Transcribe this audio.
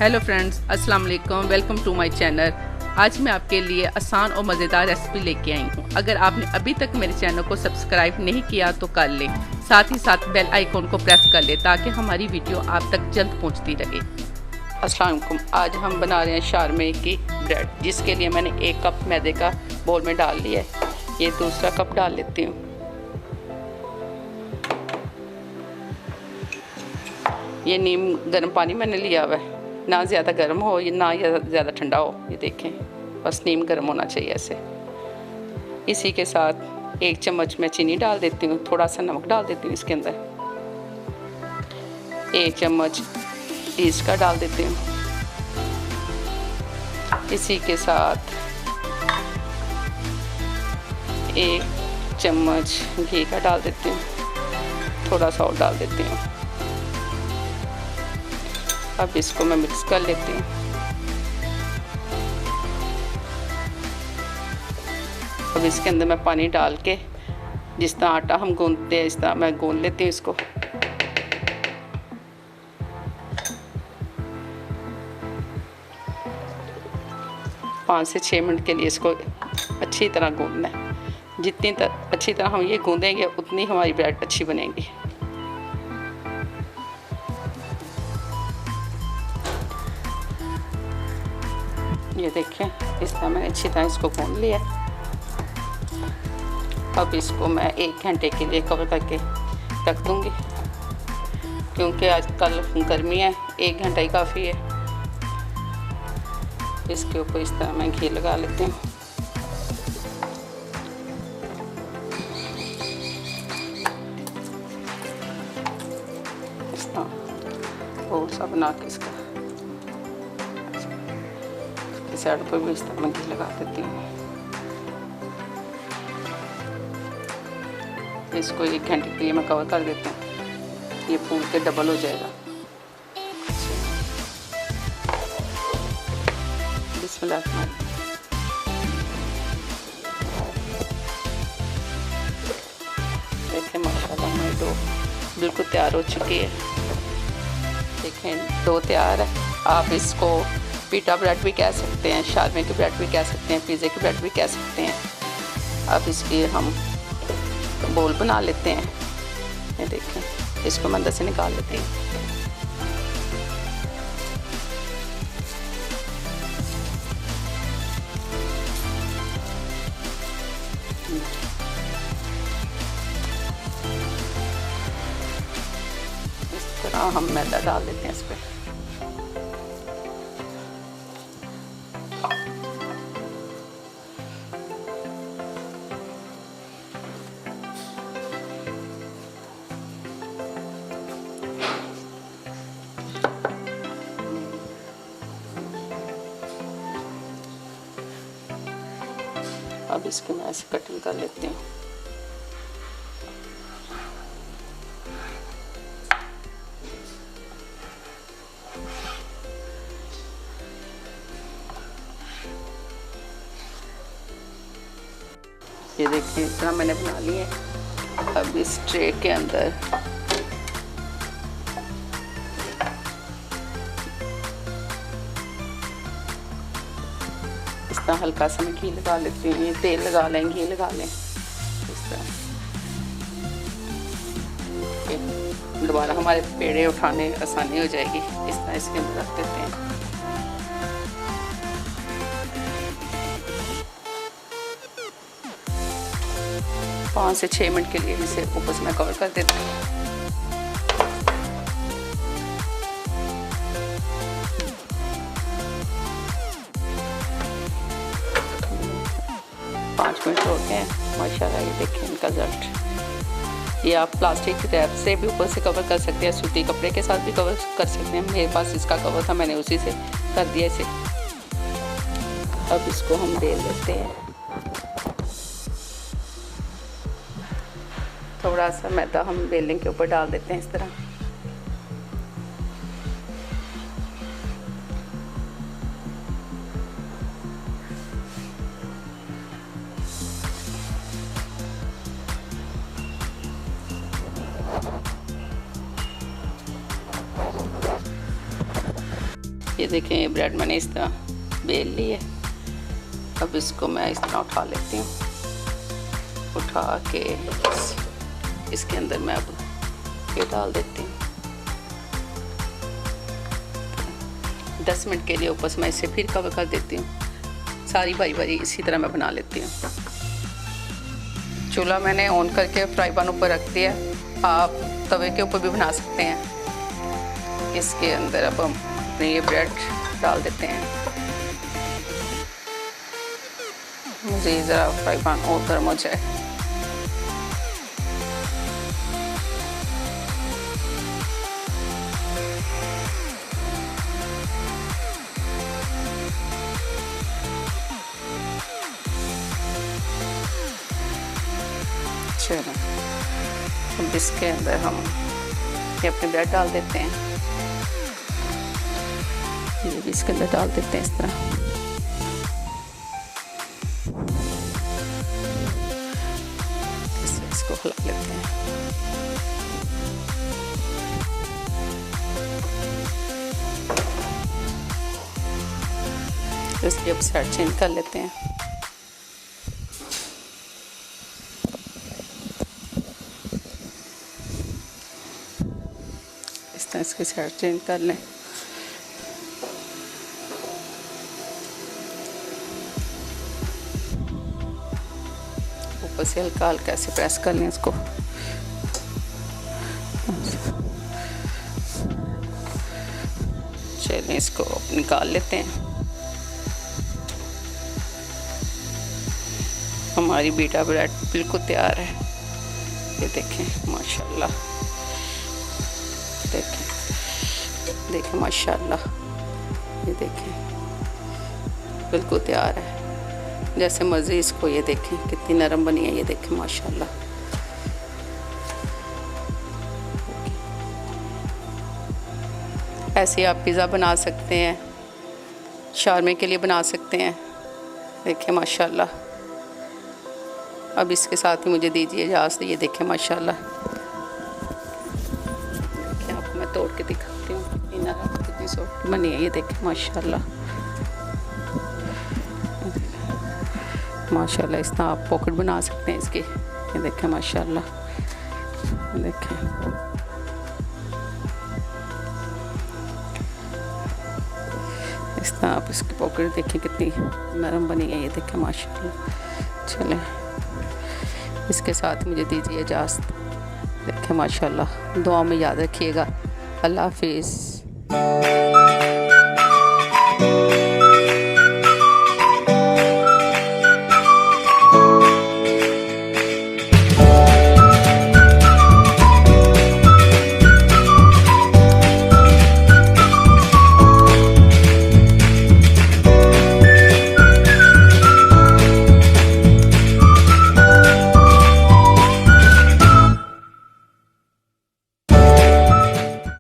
Hello friends, अस्सलाम वालेकुम। Welcome to my channel. आज मैं आपके लिए आसान और मज़ेदार रेसिपी लेके आई हूँ। अगर आपने अभी तक मेरे चैनल को सब्सक्राइब नहीं किया तो कर लें, साथ ही साथ बेल आइकॉन को प्रेस कर लें ताकि हमारी वीडियो आप तक जल्द पहुँचती रहे। अस्सलाम वालेकुम। आज हम बना रहे हैं शारमे की ब्रेड, जिसके लिए मैंने 1 कप मैदे का बोल में डाल लिया है। ये दूसरा कप डाल लेती हूँ। ये नीम गर्म पानी मैंने लिया हुआ है, ना ज़्यादा गर्म हो ना ज़्यादा ठंडा हो। ये देखें, बस नीम गर्म होना चाहिए ऐसे। इसी के साथ 1 चम्मच मैं चीनी डाल देती हूँ, थोड़ा सा नमक डाल देती हूँ इसके अंदर। 1 चम्मच ईस्ट का डाल देती हूँ। इसी के साथ 1 चम्मच घी का डाल देती हूँ, थोड़ा सा और डाल देती हूँ। अब इसको मैं मिक्स कर लेती हूँ। अब इसके अंदर मैं पानी डाल के, जिस तरह आटा हम गूंदते हैं इस तरह मैं गूंद लेती हूँ इसको। पाँच से 6 मिनट के लिए इसको अच्छी तरह गूंदना है। जितनी अच्छी तरह हम ये गूंदेंगे उतनी हमारी ब्रेड अच्छी बनेगी। ये देखें, इस तरह मैंने अच्छी तरह इसको गूंद लिया। अब इसको मैं 1 घंटे के लिए कवर करके रख दूँगी, क्योंकि आजकल गर्मी है, 1 घंटा ही काफ़ी है। इसके ऊपर इस तरह मैं घी लगा लेती हूँ। इस तरह और सा बना के इसका साइड पर भी इस तरह मैं घी लगा देती हूँ। इसको 1 घंटे के लिए मैं कवर कर देती हूँ। ये फूल के डबल हो जाएगा। बिस्मिल्लाह। देखें, माशाल्लाह हमारी डो बिल्कुल तैयार हो चुकी है। देखें, डो तैयार है। आप इसको पीटा ब्रेड भी कह सकते हैं, शारमे की ब्रेड भी कह सकते हैं, पिज़्ज़े की ब्रेड भी कह सकते हैं। अब इसकी हम बोल बना लेते हैं। ये देखें, इसको मैं अंदर से निकाल लेती हूँ। इस तरह हम मैदा डाल देते हैं इस पर। अब इसकी मैं ऐसे कटिंग कर लेती हूँ। ये देखिए, इस तरह मैंने बना ली है। अब इस ट्रे के अंदर इस तरह हल्का सा मैं घी लगा लेती हूँ। ये तेल लगा लें, घी लगा लें इस तरह। दोबारा हमारे पेड़े उठाने आसानी हो जाएगी। इस तरह इसके अंदर रख देते हैं। पाँच से 6 मिनट के लिए इसे ऊपर से मैं कवर कर देती हूँ। 5 मिनट हो गए हैं माशाल्लाह। ये देखें इनका रिजल्ट। ये आप प्लास्टिक रैप से भी ऊपर से कवर कर सकते हैं, सूती कपड़े के साथ भी कवर कर सकते हैं। मेरे पास इसका कवर था, मैंने उसी से कर दिया इसे। अब इसको हम बेल लेते हैं। थोड़ा सा मैदा हम बेलने के ऊपर डाल देते हैं इस तरह। ये देखें, ये ब्रेड मैंने इस तरह बेल ली है। अब इसको मैं इस तरह उठा लेती हूँ। उठा के इसके अंदर मैं अब ये डाल देती हूँ। 10 मिनट के लिए ऊपर से मैं इसे फिर कवर कर देती हूँ। सारी बारी बारी इसी तरह मैं बना लेती हूँ। चूल्हा मैंने ऑन करके फ्राई पैन ऊपर रख दिया। आप तवे के ऊपर भी बना सकते हैं। इसके अंदर अब हम अपने ये ब्रेड डाल देते हैं। मुझे ज़रा फ्राई पैन और गर्म हो जाए। चलो, अब इसके अंदर हम ये अपने ब्रेड डाल देते हैं। ये भी इसके अंदर डाल देते हैं इस तरह। इसको हिला लेते हैं। इसकी अब साइड चेंज कर लेते हैं। इस तरह इसकी साइड चेंज कर लें। ऊपर से हल्का हल्का ऐसे प्रेस कर लें इसको। चलिए इसको निकाल लेते हैं। हमारी बीटा ब्रेड बिल्कुल तैयार है। ये देखें माशाल्लाह, देखें देखें माशाल्लाह, ये देखें बिल्कुल तैयार है जैसे मर्ज़ी। इसको ये देखें कितनी नरम बनी है। ये देखें माशाल्लाह। ऐसे आप पिज़्ज़ा बना सकते हैं, शारमे के लिए बना सकते हैं। देखें माशाल्लाह। अब इसके साथ ही मुझे दीजिए इजाज़त। ये देखें माशाल्लाह। देखिए आपको मैं तोड़ के दिखाती हूँ कितनी नरम, कितनी सॉफ्ट बनी है। ये देखें माशाल्लाह माशाल्लाह। इस तरह आप पॉकेट बना सकते हैं इसके। ये देखें माशाल्लाह, देखें इस तरह आप इसकी पॉकेट देखें कितनी नरम बनी है। ये देखें माशाल्लाह। चलें, इसके साथ मुझे दीजिए इजाज़त। देखें माशाल्लाह। दुआ में याद रखिएगा। अल्लाह हाफिज़।